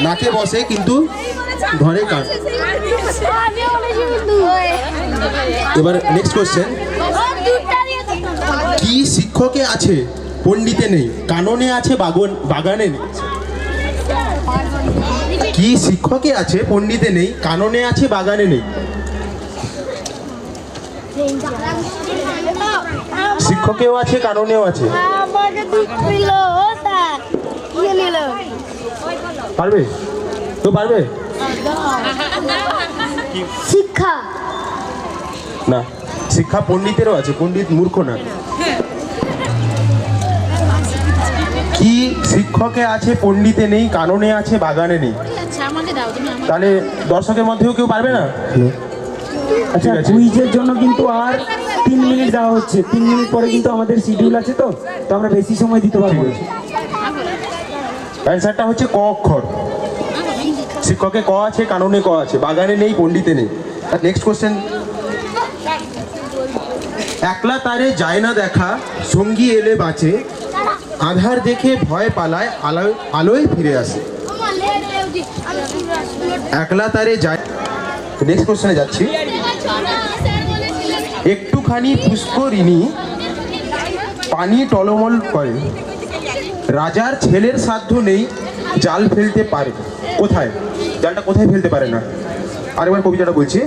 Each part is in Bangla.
নাকে বসে কিন্তু ধরে কান। এবার নেক্সট কোশ্চেন, কি শিক্ষকে আছে পণ্ডিতে নেই, কাননে আছে বাগানে নেই? কি শিক্ষকে আছে পণ্ডিতে নেই, কাননে আছে বাগানে নেই? শিক্ষকেও আছে কাননেও আছে। পারবে তো? পারবে শিক্ষা না, শিক্ষা পণ্ডিতেরও আছে, পণ্ডিত মূর্খ না। কি শিক্ষকে আছে পণ্ডিতে নেই, কাননে আছে বাগানে নেই? তাহলে দর্শকের মধ্যেও কেউ পারবে না? আচ্ছা, কুইজের জন্য কিন্তু আর 3 মিনিট দেওয়া হচ্ছে। 3 মিনিট পরে কিন্তু আমাদের শিডিউল আছে, তো আমরা বেশি সময় দিতে পারবো না। অ্যান্সারটা হচ্ছে ক অক্ষর। শিক্ষকে ক আছে, কাননে ক আছে, বাগানে নেই, পণ্ডিতে নেই। নেক্সট কোশ্চেন, একলা তারে যায় না দেখা, সঙ্গী এলে বাঁচে, আধার দেখে ভয় পালায়, আলোয় ফিরে আসে। একলা তারে যায়। নেক্সট কোশ্চেনে যাচ্ছি, একটুখানি পুষ্করিণী পানি টলমল করে, রাজার ছেলের সাধ্য নেই, জাল ফেলতে পারে। কোথায়? জালটা কোথায় ফেলতে পারে না? আরেকবার কবিতাটা বলছি,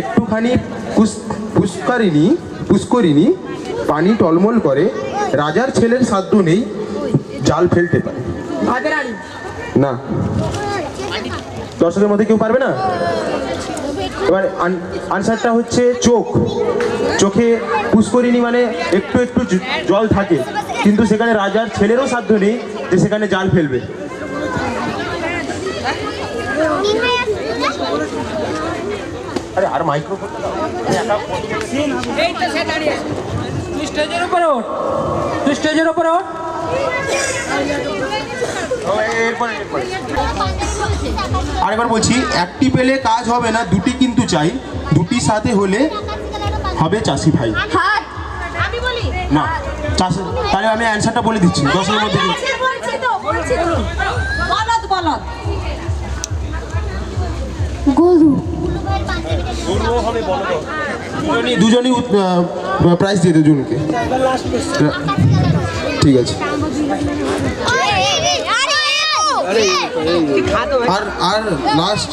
একটুখানি পুষ্করিণী পানি টলমল করে, রাজার ছেলের সাধ্য নেই, জাল ফেলতে পারে না। দর্শকের মধ্যে কেউ পারবে না? এবার আনসারটা হচ্ছে চোখ। চোখে পুষ্করিণী মানে একটু একটু জল থাকে, কিন্তু সেখানে রাজার ছেলেরও সাধ্য নেই যে সেখানে জাল ফেলবে। আরে আর মাইক্রোফোন স্টেজের উপরে ওঠ, তুই স্টেজের উপরে ওঠ। আরেকবার বলছি, একটি পেলে কাজ হবে না, দুটি কিন্তু চাই, দুটির সাথে হলে হবে চাষি ভাই। না চাষি, তাহলে আমি অ্যান্সারটা বলে দিচ্ছি দর্শকের মধ্যে। গরু। দুজনই প্রাইজ দিয়ে দুজনকে। ঠিক আছে। আর আর লাস্ট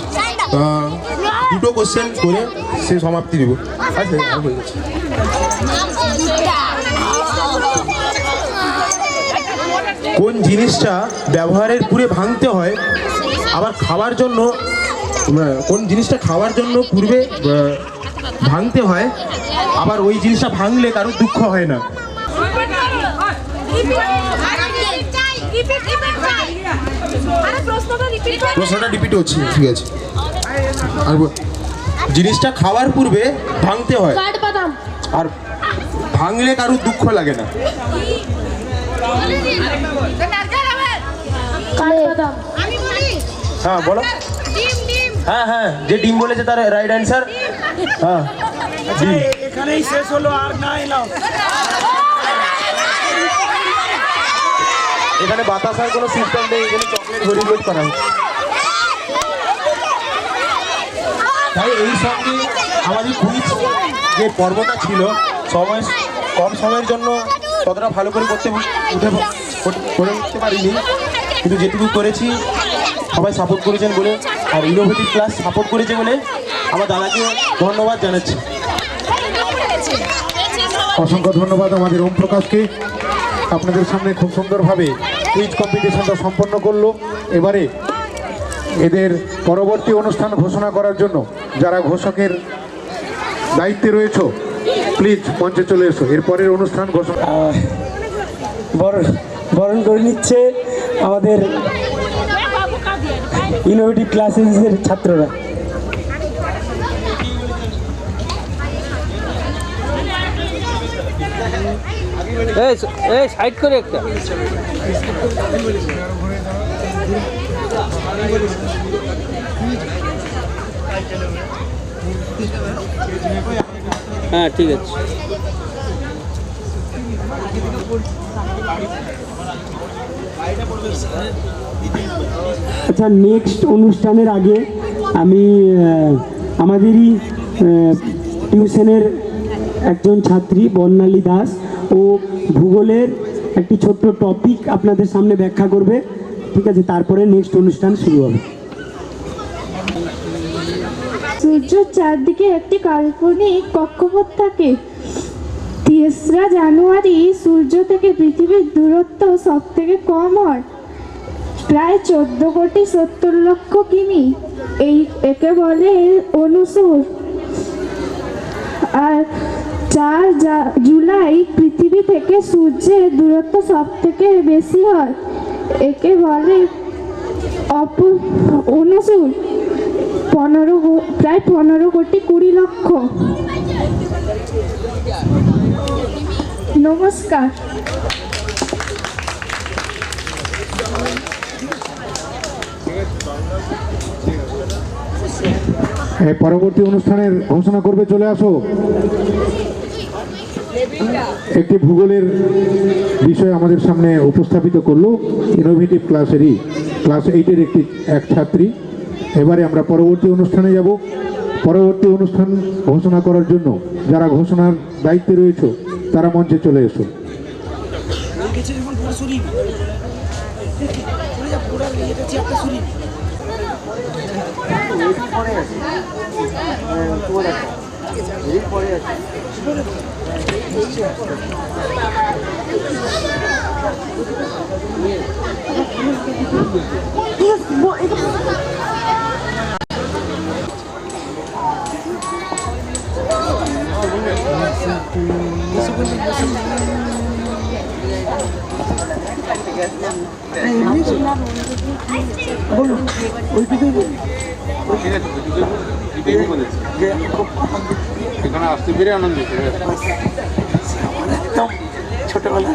দুটো কোশ্চেন করে সে সমাপ্তি দেবো। আচ্ছা, হয়ে গেছে। কোন জিনিসটা ব্যবহারের পূর্বে ভাঙতে হয়, আবার খাওয়ার জন্য, কোন জিনিসটা খাওয়ার জন্য পূর্বে ভাঙতে হয়, আবার ওই জিনিসটা ভাঙলে কারোর দুঃখ হয় না? প্রশ্নটা রিপিট হচ্ছে, ঠিক আছে। আর জিনিসটা খাওয়ার পূর্বে ভাঙতে হয়, আর ভাঙলে কারোর দুঃখ লাগে না? হ্যাঁ বলো। হ্যাঁ হ্যাঁ, যে ডিম বলেছে তার রাইট অ্যান্সার। হ্যাঁ, এখানেই শেষ হলো, আর না এলাম। এখানে বাতাসার কোনো সিস্টেম নেই, এখানে চকলেট ভরিভরি করা হচ্ছে। তাই এই সঙ্গে আমাদের কুইজ যে পর্বটা ছিল, সময় কম সময়ের জন্য ততটা ভালো করে করে উঠতে পারিনি, কিন্তু যেটুকু করেছি সবাই সাপোর্ট করেছেন বলে, আর ইনোভেটিভ ক্লাস সাপোর্ট করেছে বলে আমার দাদাকে ধন্যবাদ জানাচ্ছি। অসংখ্য ধন্যবাদ আমাদের ওম প্রকাশকে। আপনাদের সামনে খুব সুন্দরভাবে কুইজ কম্পিটিশনটা সম্পন্ন করলো। এবারে এদের পরবর্তী অনুষ্ঠান ঘোষণা করার জন্য যারা ঘোষকের দায়িত্বে রয়েছে, প্লিজ মঞ্চে চলে এসো। এরপরের অনুষ্ঠান ঘোষণা বরণ করে নিচ্ছে আমাদের ইনোভেটিভ ক্লাসেসের ছাত্ররা। সাইড করে একটা হ্যাঁ ঠিক আছে। আচ্ছা, নেক্সট অনুষ্ঠানের আগে আমি আমাদেরই টিউশনের একজন ছাত্রী বর্ণালী দাস ও ভূগোলের একটি ছোট্ট টপিক আপনাদের সামনে ব্যাখ্যা করবে, ঠিক আছে? তারপরে নেক্সট অনুষ্ঠান শুরু হবে। সূর্যের চারদিকে একটি কাল্পনিক কক্ষপথ থাকে। 3রা জানুয়ারি সূর্য থেকে পৃথিবীর দূরত্ব সব থেকে কম হয়, প্রায় 14,70,00,000 কিমি। একে বলে অনুসূর। আর 4 জুলাই পৃথিবী থেকে সূর্যের দূরত্ব সব থেকে বেশি হয়, একে বলে অনুসূর। প্রায় 15,20,00,000। নমস্কার। পরবর্তী অনুষ্ঠানের ঘোষণা করবে, চলে আসো। একটি ভূগোলের বিষয় আমাদের সামনে উপস্থাপিত করলো ইনোভেটিভ ক্লাসেরই ক্লাস 8-এর এক ছাত্রী। এবারে আমরা পরবর্তী অনুষ্ঠানে যাব। পরবর্তী অনুষ্ঠান ঘোষণা করার জন্য যারা ঘোষণার দায়িত্বে রয়েছে তারা মঞ্চে চলে এসো। এখানে আসতে পেরে আনন্দ ছোটবেলা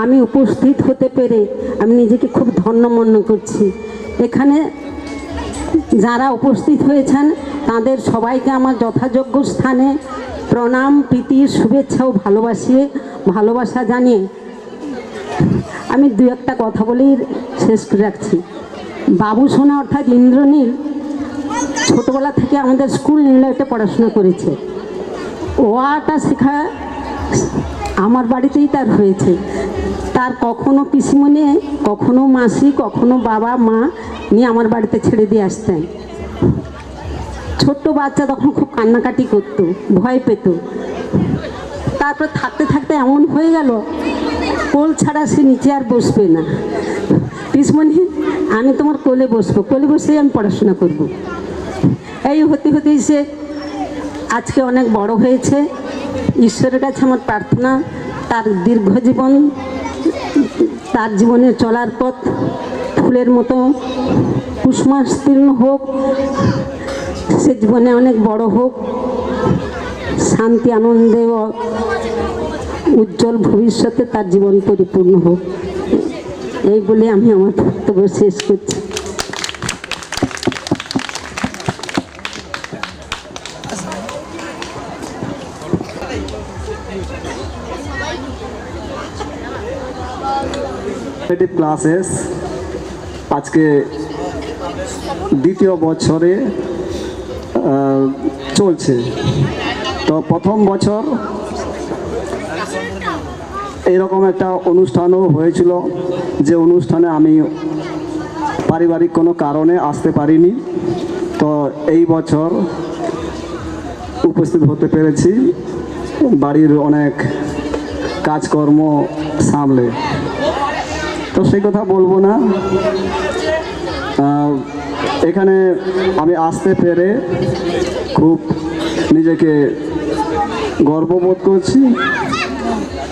আমি উপস্থিত হতে পেরে আমি নিজেকে খুব ধন্য মনে করছি। এখানে যারা উপস্থিত হয়েছেন তাদের সবাইকে আমার যথাযোগ্য স্থানে প্রণাম, প্রীতি, শুভেচ্ছা ও ভালোবাসা জানিয়ে আমি দু একটা কথা বলেই শেষ করে রাখছি। বাবু সোনা অর্থাৎ ইন্দ্রনীল ছোটবেলা থেকে আমাদের স্কুল নীলয়তে পড়াশোনা করেছে। ওয়াটা শেখা আমার বাড়িতেই তার হয়েছে। তার কখনো পিসিমণি, কখনো মাসি, কখনো বাবা মা নিয়ে আমার বাড়িতে ছেড়ে দিয়ে আসতেন। ছোট্ট বাচ্চা তখন খুব কান্নাকাটি করতো, ভয় পেত। তারপর থাকতে থাকতে এমন হয়ে গেল কোল ছাড়া সে নিচে আর বসবে না। পিসমণি আমি তোমার কোলে বসবো, কোলে বসেই আমি পড়াশোনা করব। এই হতে হতেই সে আজকে অনেক বড় হয়েছে। ঈশ্বরের কাছে আমার প্রার্থনা তার দীর্ঘ জীবন, তার জীবনের চলার পথ ফুলের মতো কুসুমাস্তীর্ণ হোক, সে জীবনে অনেক বড় হোক, শান্তি আনন্দে ও উজ্জ্বল ভবিষ্যতে তার জীবন পরিপূর্ণ হোক, এই বলে আমি আমার বক্তব্য শেষ করছি। ক্লাসেস আজকে দ্বিতীয় বছরে চলছে। তো প্রথম বছর এরকম একটা অনুষ্ঠানও হয়েছিল, যে অনুষ্ঠানে আমি পারিবারিক কোনো কারণে আসতে পারিনি। তো এই বছর উপস্থিত হতে পেরেছি বাড়ির অনেক কাজকর্ম সামলে। তো সেই কথা বলবো না। এখানে আমি আসতে পেরে খুব নিজেকে গর্ববোধ করছি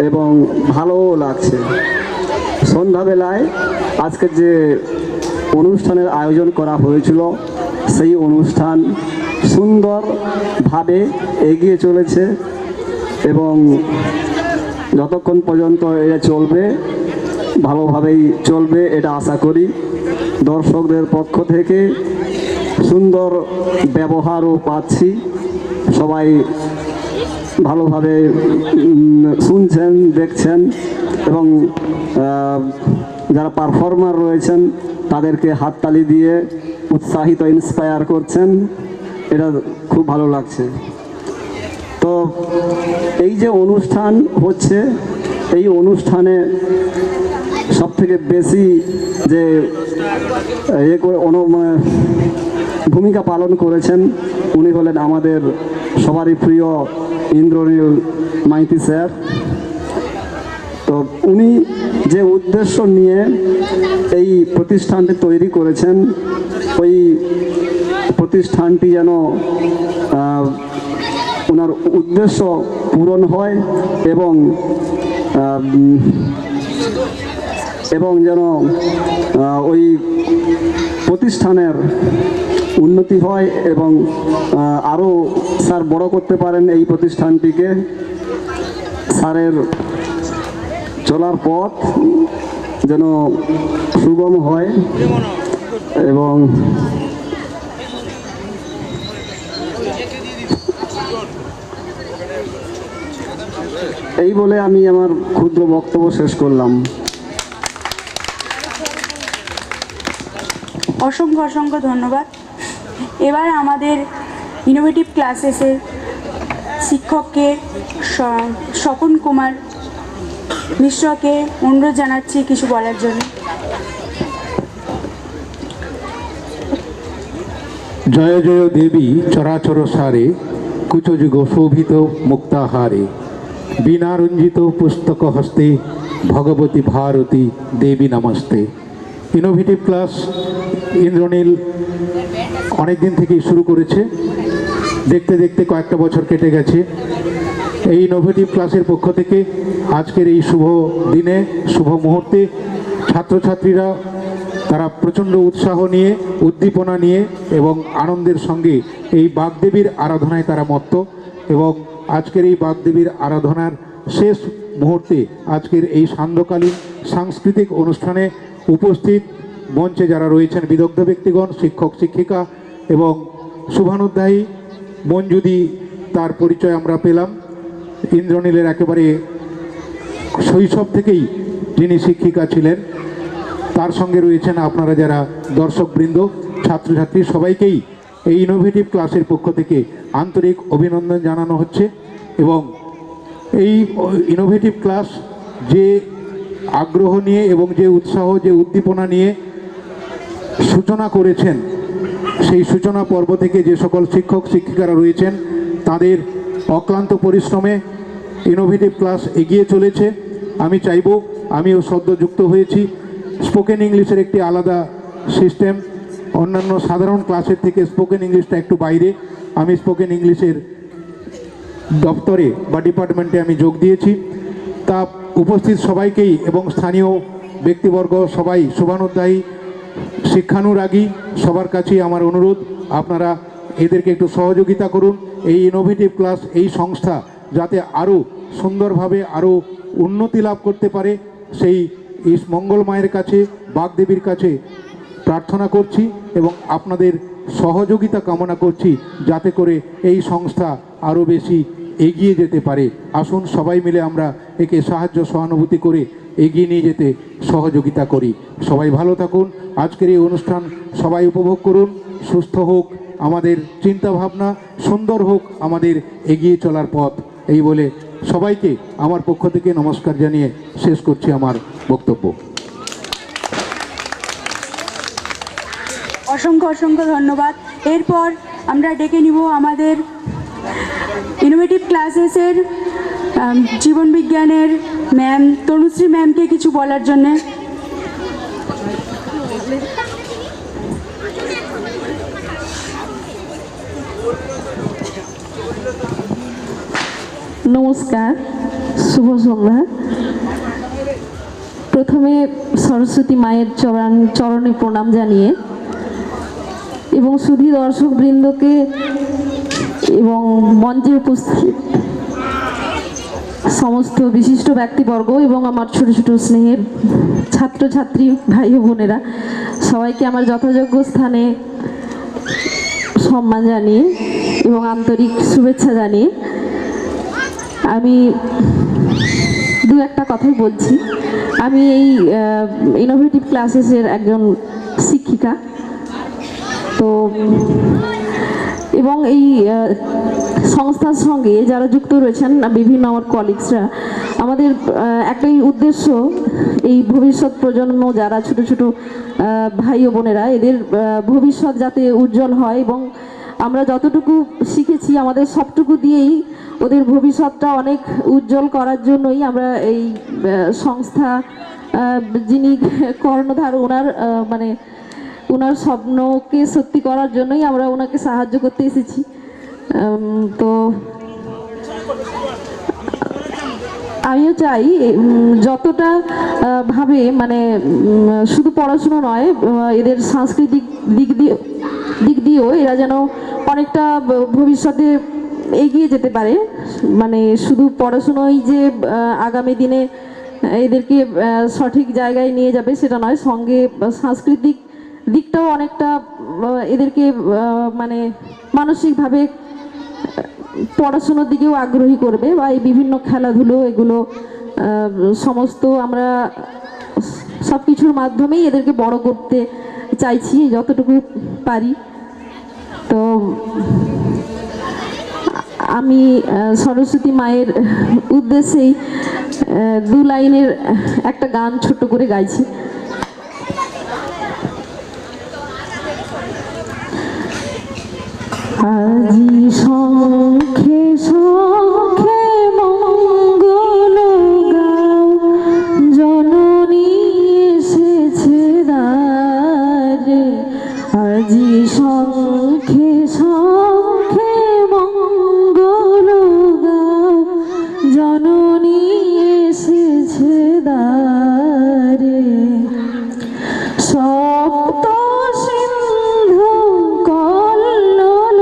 এবং ভালোও লাগছে। সন্ধ্যাবেলায় আজকে যে অনুষ্ঠানের আয়োজন করা হয়েছিল সেই অনুষ্ঠান সুন্দরভাবে এগিয়ে চলেছে এবং যতক্ষণ পর্যন্ত এটা চলবে ভালোভাবেই চলবে এটা আশা করি। দর্শকদের পক্ষ থেকে সুন্দর ব্যবহারও পাচ্ছি, সবাই ভালোভাবে শুনছেন, দেখছেন এবং যারা পারফর্মার রয়েছেন তাদেরকে হাততালি দিয়ে উৎসাহিত, ইন্সপায়ার করছেন, এটা খুব ভালো লাগছে। তো এই যে অনুষ্ঠান হচ্ছে, এই অনুষ্ঠানে সবথেকে বেশি যে ভূমিকা পালন করেছেন উনি হলেন আমাদের সবারই প্রিয় ইন্দ্রনীল মাইতি স্যার। তো উনি যে উদ্দেশ্য নিয়ে এই প্রতিষ্ঠানটি তৈরি করেছেন, ওই প্রতিষ্ঠানটি যেন ওনার উদ্দেশ্য পূরণ হয় এবং যেন ওই প্রতিষ্ঠানের উন্নতি হয় এবং আরও স্যার বড় করতে পারেন এই প্রতিষ্ঠানটিকে। স্যারের চলার পথ যেন সুগম হয় এবং এই বলে আমি আমার ক্ষুদ্র বক্তব্য শেষ করলাম। অসংখ্য অসংখ্য ধন্যবাদ। এবার আমাদের ইনোভেটিভ ক্লাসেসের শিক্ষককে স্বপন কুমার মিশ্রকে অনুরোধ জানাচ্ছি কিছু বলার জন্য। জয় জয় দেবী চরাচর সারে, কুচযুগ শোভিত মুক্তাহারে, বীণারঞ্জিত পুস্তক হস্তে, ভগবতী ভারতী দেবী নমস্তে। ইনোভেটিভ ক্লাস ইন্দ্রনীল অনেক দিন থেকেই শুরু করেছে, দেখতে দেখতে কয়েকটা বছর কেটে গেছে। এই ইনোভেটিভ ক্লাসের পক্ষ থেকে আজকের এই শুভ দিনে, শুভ মুহূর্তে ছাত্রছাত্রীরা তারা প্রচণ্ড উৎসাহ নিয়ে, উদ্দীপনা নিয়ে এবং আনন্দের সঙ্গে এই বাগদেবীর আরাধনায় তারা মত্ত। এবং আজকের এই বাগদেবীর আরাধনার শেষ মুহূর্তে আজকের এই সান্ধ্যকালীন সাংস্কৃতিক অনুষ্ঠানে উপস্থিত মঞ্চে যারা রয়েছেন বিদগ্ধ ব্যক্তিগণ, শিক্ষক শিক্ষিকা এবং শুভানুধ্যায়ী মঞ্জুদি, তার পরিচয় আমরা পেলাম। ইন্দ্রনীলের একেবারে শৈশব থেকেই যিনি শিক্ষিকা ছিলেন, তার সঙ্গে রয়েছেন আপনারা যারা দর্শকবৃন্দ, ছাত্রছাত্রী, সবাইকেই এই ইনোভেটিভ ক্লাসের পক্ষ থেকে আন্তরিক অভিনন্দন জানানো হচ্ছে। এবং এই ইনোভেটিভ ক্লাস যে আগ্রহ নিয়ে এবং যে উৎসাহ, যে উদ্দীপনা নিয়ে সূচনা করেছেন, সেই সূচনা পর্ব থেকে যে সকল শিক্ষক শিক্ষিকারা রয়েছেন তাদের অক্লান্ত পরিশ্রমে ইনোভেটিভ ক্লাস এগিয়ে চলেছে। আমি চাইব, আমিও সদ্য যুক্ত হয়েছি, স্পোকেন ইংলিশের একটি আলাদা সিস্টেম, অন্যান্য সাধারণ ক্লাসের থেকে স্পোকেন ইংলিশটা একটু বাইরে। আমি স্পোকেন ইংলিশের দপ্তরে বা ডিপার্টমেন্টে আমি যোগ দিয়েছি। তা উপস্থিত সবাইকেই এবং স্থানীয় ব্যক্তিবর্গ সবাই, শুভানুধ্যায়ী, শিক্ষানুরাগী, সবার কাছেই আমার অনুরোধ, আপনারা এদেরকে একটু সহযোগিতা করুন। এই ইনোভেটিভ ক্লাস, এই সংস্থা যাতে আরও সুন্দরভাবে আরও উন্নতি লাভ করতে পারে, সেই মঙ্গল মায়ের কাছে, বাগদেবীর কাছে প্রার্থনা করছি এবং আপনাদের সহযোগিতা কামনা করছি যাতে করে এই সংস্থা আরও বেশি এগিয়ে যেতে পারে। আসুন সবাই মিলে আমরা একে সাহায্য সহানুভূতি করে এগিয়ে নিয়ে যেতে সহযোগিতা করি। সবাই ভালো থাকুন। আজকের এই অনুষ্ঠান সবাই উপভোগ করুন। সুস্থ হোক আমাদের চিন্তাভাবনা, সুন্দর হোক আমাদের এগিয়ে চলার পথ। এই বলে সবাইকে আমার পক্ষ থেকে নমস্কার জানিয়ে শেষ করছি আমার বক্তব্য। অসংখ্য অসংখ্য ধন্যবাদ। এরপর আমরা ডেকে নিব আমাদের ইনোভেটিভ ক্লাসেসের জীবনবিজ্ঞানের ম্যাম তনুশ্রী ম্যামকে কিছু বলার জন্যে। নমস্কার, শুভ সন্ধ্যা। প্রথমে সরস্বতী মায়ের চরণে প্রণাম জানিয়ে এবং সুধী দর্শকবৃন্দকে এবং মঞ্চে উপস্থিত সমস্ত বিশিষ্ট ব্যক্তিবর্গ এবং আমার ছোট ছোট স্নেহের ছাত্রছাত্রী ভাই ও বোনেরা, সবাইকে আমার যথাযোগ্য স্থানে সম্মান জানিয়ে এবং আন্তরিক শুভেচ্ছা জানিয়ে আমি দু একটা কথাই বলছি। আমি এই ইনোভেটিভ ক্লাসেসের একজন শিক্ষিকা, তো এবং এই সংস্থার সঙ্গে যারা যুক্ত রয়েছেন বিভিন্ন আমার কলিগসরা, আমাদের একটাই উদ্দেশ্য, এই ভবিষ্যৎ প্রজন্ম যারা ছোট ছোট ভাই ও বোনেরা, এদের ভবিষ্যৎ যাতে উজ্জ্বল হয় এবং আমরা যতটুকু শিখেছি আমাদের সবটুকু দিয়েই ওদের ভবিষ্যৎটা অনেক উজ্জ্বল করার জন্যই আমরা এই সংস্থা, যিনি কর্ণধার, ওনার স্বপ্নকে সত্যি করার জন্যই আমরা ওনাকে সাহায্য করতে এসেছি। তো আমিও চাই যতটা ভাবে শুধু পড়াশুনো নয়, এদের সাংস্কৃতিক দিক দিয়েও এরা যেন অনেকটা ভবিষ্যতে এগিয়ে যেতে পারে। শুধু পড়াশুনোই যে আগামী দিনে এদেরকে সঠিক জায়গায় নিয়ে যাবে সেটা নয়, সঙ্গে সাংস্কৃতিক দিকটাও অনেকটা এদেরকে মানসিকভাবে পড়াশুনোর দিকেও আগ্রহী করবে, বা এই বিভিন্ন খেলাধুলো এগুলো সমস্ত আমরা সব কিছুর মাধ্যমেই এদেরকে বড় করতে চাইছি যতটুকু পারি। তো আমি সরস্বতী মায়ের উদ্দেশ্যেই দু লাইনের একটা গান ছোট্ট করে গাইছি। আজি শঙ্খে শঙ্খে মঙ্গল গাও, জননী এসেছে দ্বারে। আজি শঙ্খে শঙ্খে মঙ্গল গাও, জননী এসেছে দ্বারে। সপ্ত সিন্ধু কল্লোল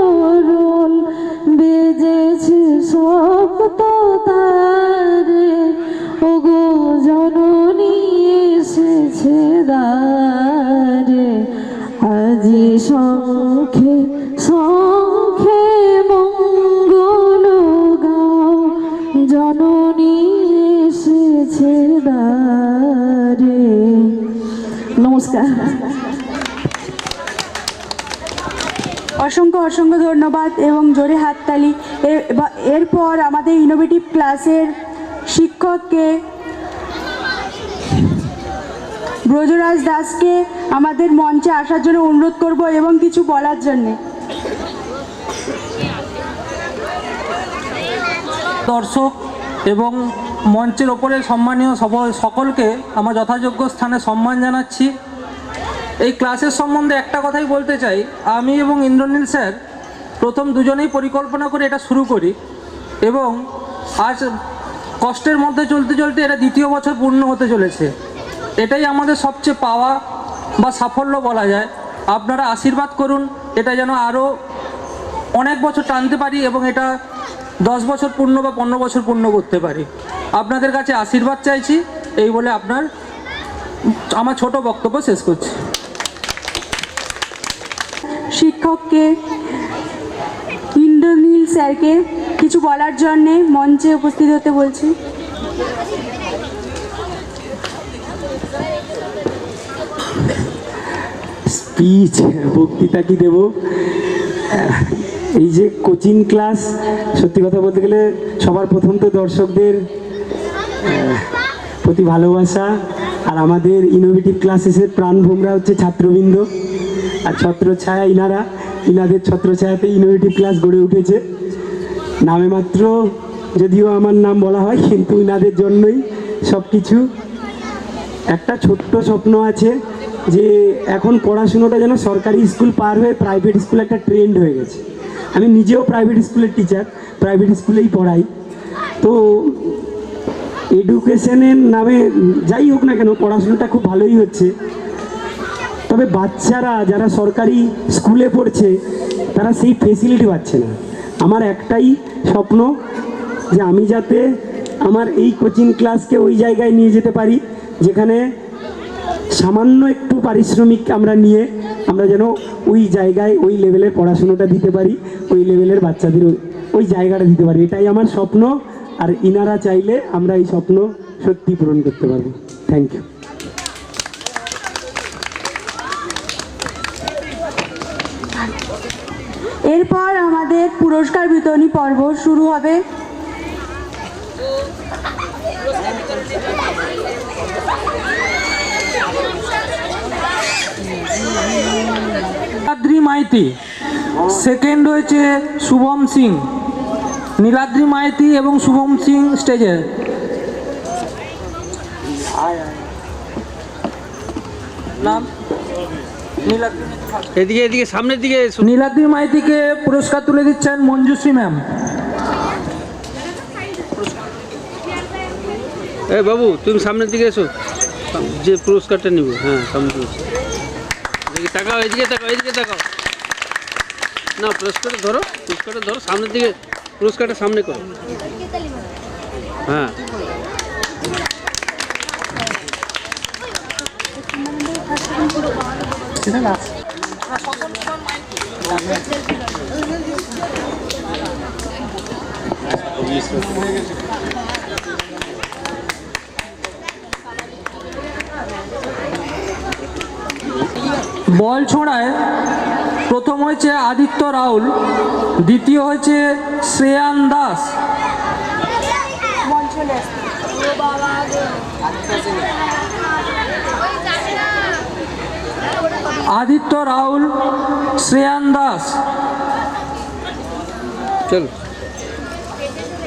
বেজেছে সপ্ত তারে, ওগো জননী এসেছে দ্বারে। আজি শঙ্খে শঙ্খে মঙ্গল গাও, জননী এসেছে দ্বারে। নমস্কার। অসংখ্য অসংখ্য ধন্যবাদ এবং জোরে হাততালি। এরপর আমাদের ইনোভেটিভ ক্লাসের শিক্ষককে ব্রজরাজ দাসকে আমাদের মঞ্চে আসার জন্য অনুরোধ করব এবং কিছু বলার জন্যে। দর্শক এবং মঞ্চের ওপরে সম্মানীয় সকলকে আমার যথাযোগ্য স্থানে সম্মান জানাচ্ছি। এই ক্লাসের সম্বন্ধে একটা কথাই বলতে চাই, আমি এবং ইন্দ্রনীল স্যার প্রথম দুজনেই পরিকল্পনা করে এটা শুরু করি এবং আজ কষ্টের মধ্যে চলতে চলতে এটা দ্বিতীয় বছর পূর্ণ হতে চলেছে। এটাই আমাদের সবচেয়ে পাওয়া বা সাফল্য বলা যায়। আপনারা আশীর্বাদ করুন এটা যেন আরও অনেক বছর টানতে পারি এবং এটা 10 বছর পূর্ণ বা 15 বছর পূর্ণ করতে পারি। আপনাদের কাছে আশীর্বাদ চাইছি, এই বলে আমার ছোট বক্তব্য শেষ করছি। শিক্ষককে ইন্দ্রনীল স্যারকে কিছু বলার জন্যে মঞ্চে উপস্থিত হতে বলছি। স্পিচ বক্তৃতা কি দেব, এই যে কোচিং ক্লাস, সত্যি কথা বলতে গেলে সবার প্রথম তো দর্শকদের প্রতি ভালোবাসা, আর আমাদের ইনোভেটিভ ক্লাসেসের প্রাণভোমরা হচ্ছে ছাত্রবৃন্দ, আর ছত্রছায়া ইনাদের ছত্রছায়াতে ইনোভেটিভ ক্লাস গড়ে উঠেছে। নামে মাত্র যদিও আমার নাম বলা হয়, কিন্তু ইনাদের জন্যই সব কিছু। একটা ছোট্ট স্বপ্ন আছে যে এখন পড়াশুনোটা যেন সরকারি স্কুল পার হয়ে প্রাইভেট স্কুল একটা ট্রেন্ড হয়ে গেছে। আমি নিজেও প্রাইভেট স্কুলের টিচার, প্রাইভেট স্কুলেই পড়াই। তো এডুকেশনের নামে যাই হোক না কেন পড়াশোনাটা খুব ভালোই হচ্ছে, তবে বাচ্চারা যারা সরকারি স্কুলে পড়ছে তারা সেই ফেসিলিটি পাচ্ছে না। আমার একটাই স্বপ্ন যে আমি যাতে আমার এই কোচিং ক্লাসকে ওই জায়গায় নিয়ে যেতে পারি যেখানে সামান্য একটু পারিশ্রমিক আমরা নিয়ে আমরা যেন ওই জায়গায় ওই লেভেলের পড়াশুনোটা দিতে পারি, ওই লেভেলের বাচ্চাদের ওই জায়গাটা দিতে পারি। এটাই আমার স্বপ্ন, আর ইনারা চাইলে আমরা এই স্বপ্ন সত্যি পূরণ করতে পারবো। Thank you. এরপর আমাদের পুরস্কার বিতরণী পর্ব শুরু হবে। নীলাদ্রি মাইতি, সেকেন্ড হয়েছে শুভম সিং। নীলাদ্রি মাইতি এবং শুভম সিং স্টেজে। নাম এদিকে এদিকে সামনের দিকে। নীলাদ্রি মাইতিকে পুরস্কার তুলে দিচ্ছেন মঞ্জুশ্রী ম্যাম। এ বাবু তুমি সামনের দিকে এসো, যে পুরস্কারটা নিব। হ্যাঁ সামনে দিকে দেখি, তাকাও এদিকে, তাকাও এদিকে, তাকাও না, পুরস্কারটা ধরো, পুরস্কারটা ধরো, সামনের দিকে পুরস্কারটা সামনে করো। হ্যাঁ বল ছোঁড়ায় প্রথম হয়েছে আদিত্য রাহুল, দ্বিতীয় হয়েছে শ্রেয়ান দাস। আদিত্য রাহুল, শ্রেয়ান দাস। চলো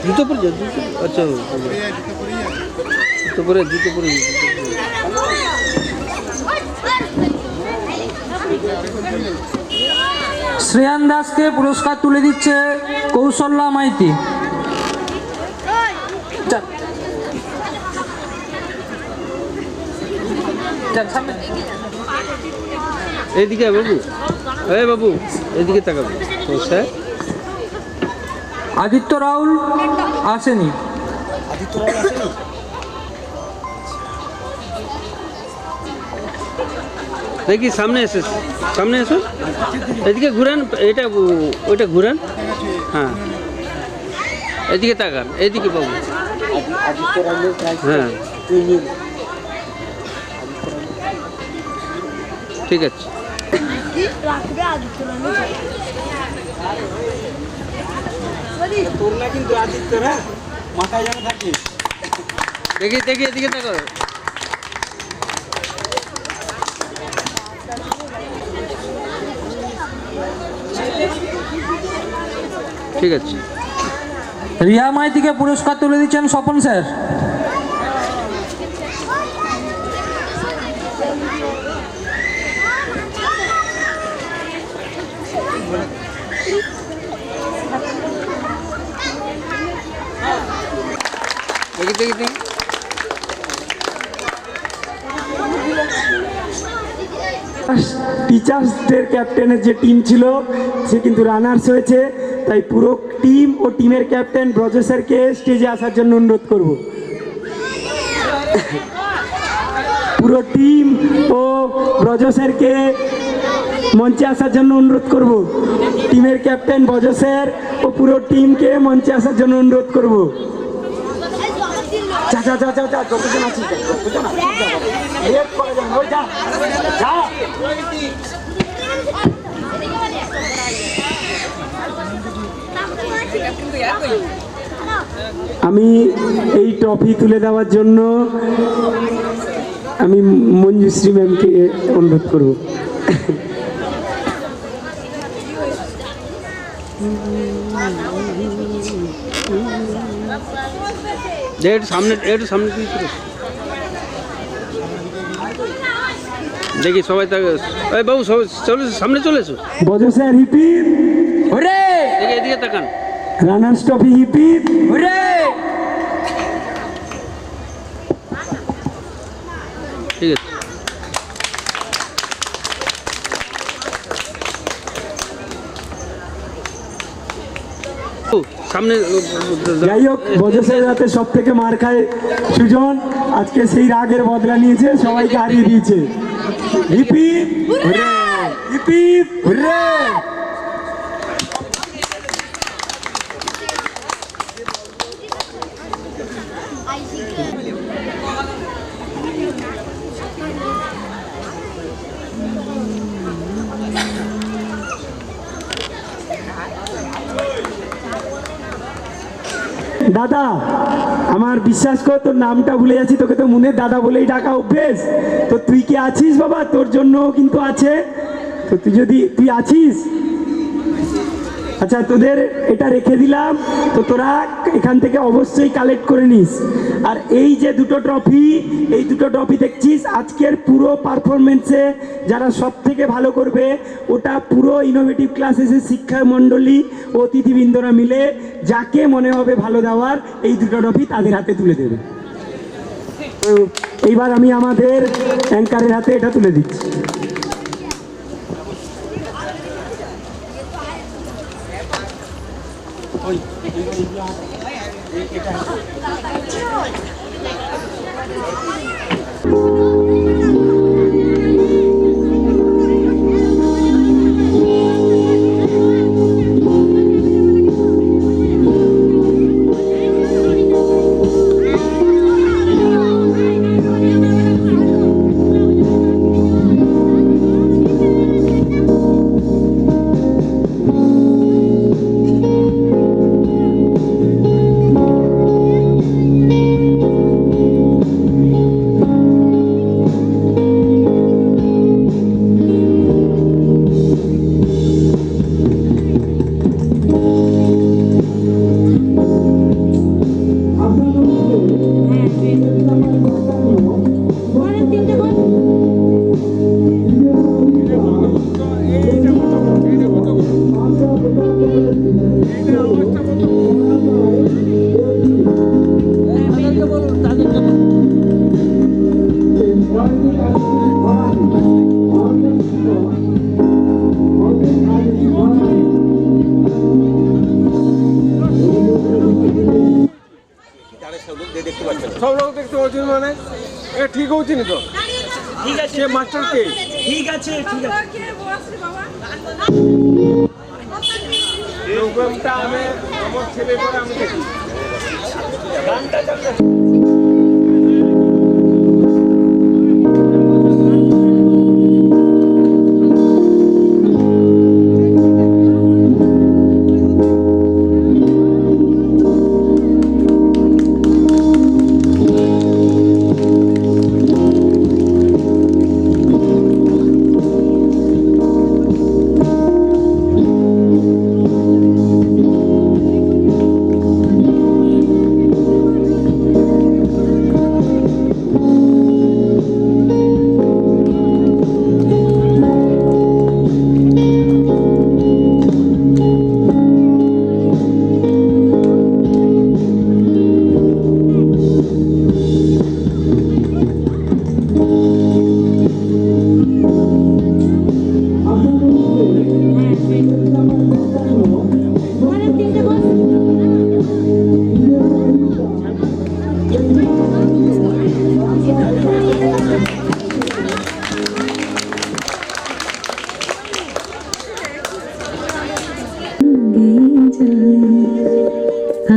জুতো পরে যাও, জুতো, আচ্ছা জুতো পরে, জুতো পরে। শ্রেয়ান দাসকে পুরস্কার তুলে দিচ্ছে কৌশল্যা মাইতি। এইদিকে বাবু, এ বাবু এদিকে তাকাবো। স্যার আদিত্য রাহুল আসেনি। দেখি সামনে এসে, সামনে এসো, এদিকে ঘুরান, এটা ওইটা ঘুরান। হ্যাঁ এদিকে তাকান, এদিকে বাবু। হ্যাঁ ঠিক আছে। দেখি দেখি এদিকে তাকাও। ঠিক আছে। রিয়া মাইতিকে পুরস্কার তুলে দিচ্ছেন স্বপন স্যার। দেখি দেখি দেখি। টিচার্সদের ক্যাপ্টেনের যে টিম ছিল সে কিন্তু রানার্স হয়েছে, তাই পুরো টিম ও টিমের ক্যাপ্টেন ব্রজ স্যারকে স্টেজে আসার জন্য অনুরোধ করব। পুরো টিম ও ব্রজ স্যারকে মঞ্চে আসার জন্য অনুরোধ করব। টিমের ক্যাপ্টেন ব্রজ স্যার ও পুরো টিমকে মঞ্চে আসার জন্য অনুরোধ করব। যা যা যা যা যা, যতজন আছিস যতজন লেট করে যান, ওই যা যা। আমি এই ট্রফি তুলে দেওয়ার জন্য আমি মঞ্জুশ্রী ম্যামকে অনুরোধ করব। একটু সামনে, একটু সামনে দেখি সবাই তাকে। এই বাবু সবাই চলে সামনে, চলে এসো। বজো স্যার হিপিপ ওরে, দেখি এদিকে তাকান। রানার্স ট্রফি হিপিপ ওরে। ঠিক আছে। সামনে যাই হোক, বজসের রাতে সব থেকে মার খায় সুজন, আজকে সেই রাগের বদলা নিয়েছে, সবাইকে হারিয়ে দিয়েছে। Repeat hurray, repeat hurray. দাদা, আমার বিশ্বাস কর, তোর নামটা ভুলে যাচ্ছি, তোকে তো মনে দাদা বলেই ডাকা অভ্যেস। তো তুই কি আছিস বাবা? তোর জন্য কিন্তু আছে। তো তুই আছিস? আচ্ছা, তোদের এটা রেখে দিলাম, তো তোরা এখান থেকে অবশ্যই কালেক্ট করে নিস। আর এই যে দুটো ট্রফি দেখছিস, আজকের পুরো পারফরমেন্সে যারা সব থেকে ভালো করবে, ওটা পুরো ইনোভেটিভ ক্লাসেসের শিক্ষা মণ্ডলী ও অতিথিবৃন্দরা মিলে যাকে মনে হবে ভালো দেওয়ার, এই দুটো ট্রফি তাদের হাতে তুলে দেবে। তো এইবার আমি আমাদের অ্যাঙ্কারের হাতে এটা তুলে দিচ্ছি। সব লোক দেখতে পাচ্ছেন, মানে এটা ঠিক হচ্ছে না তো? ঠিক আছে, মাস্টার কে? ঠিক আছে, ঠিক আছে। প্রোগ্রামটা আমি আমার ছেলে করে আমি দেখি। গানটা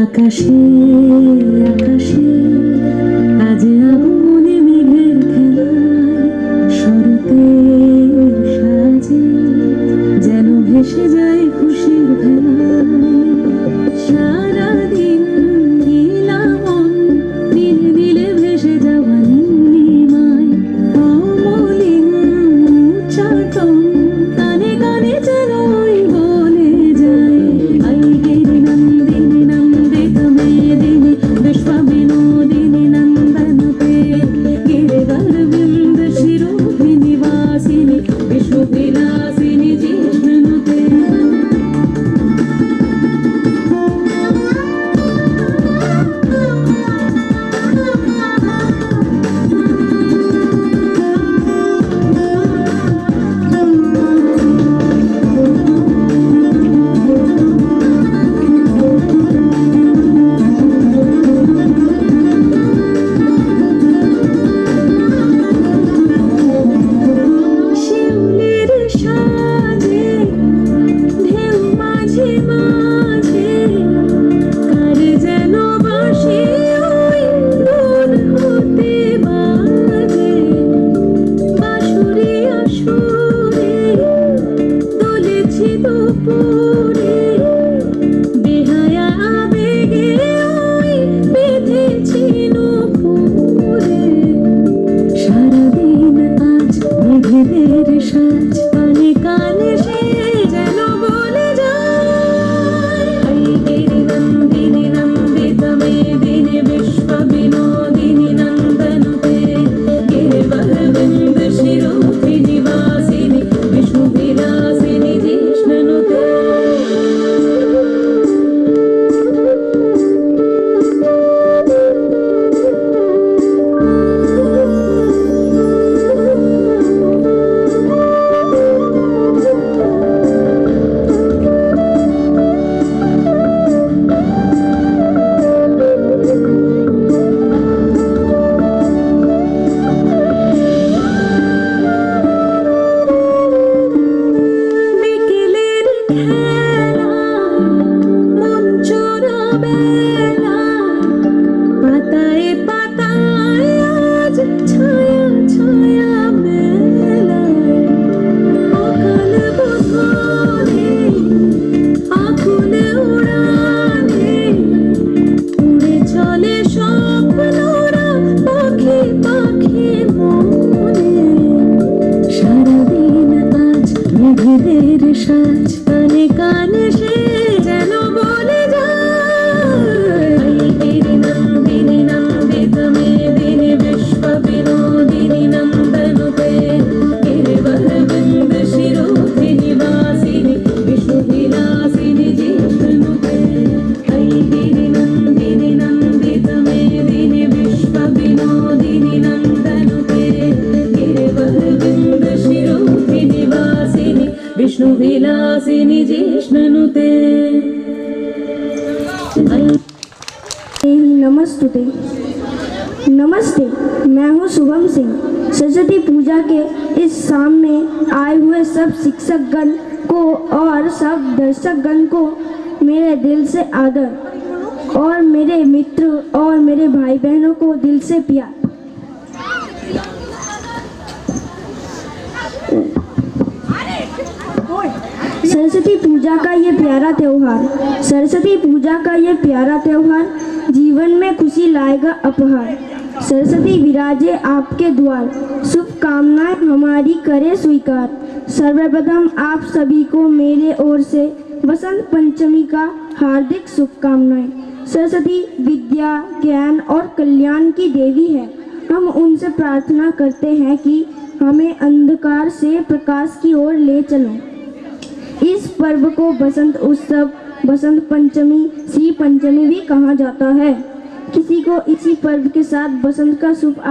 আকাশে আকাশে আজ আগুনে মেঘের খেলায় শরতের সাজে যেন ভেসে যায় খুশির ভেলায়। সারাদিন নীলামন নীল নীলে ভেসে যাওয়া নীলিমায় অমলিন চাটন কানে কানে যেন বলে যায়। আইগির নন্দিনী নন্দিত মেদিনী विष्णुविलासिनि जिष्णुनुते नमस्तुते। नमस्ते, मैं हूँ शुभम सिंह। सरस्वती पूजा के इस सामने आए हुए सब शिक्षकगण को और सब दर्शकगण को मेरे दिल से आदर और मेरे मित्र और मेरे भाई बहनों को दिल से प्यार। सरस्वती पूजा का ये प्यारा त्योहार, सरस्वती पूजा का ये प्यारा त्योहार जीवन में खुशी लाएगा अपहार। सरस्वती विराजे आपके द्वार, शुभकामनाएं हमारी करे स्वीकार। सर्वप्रथम आप सभी को मेरे ओर से वसंत पंचमी का हार्दिक शुभकामनाएं। सरस्वती विद्या, ज्ञान और कल्याण की देवी है। हम उनसे प्रार्थना करते हैं कि हमें अंधकार से प्रकाश की ओर ले चलें। इस पर्व को बसंत उत्सव, बसंत पंचमी, श्री पंचमी भी कहा जाता है। किसी को इसी पर्व के साथ बसंत का शुभ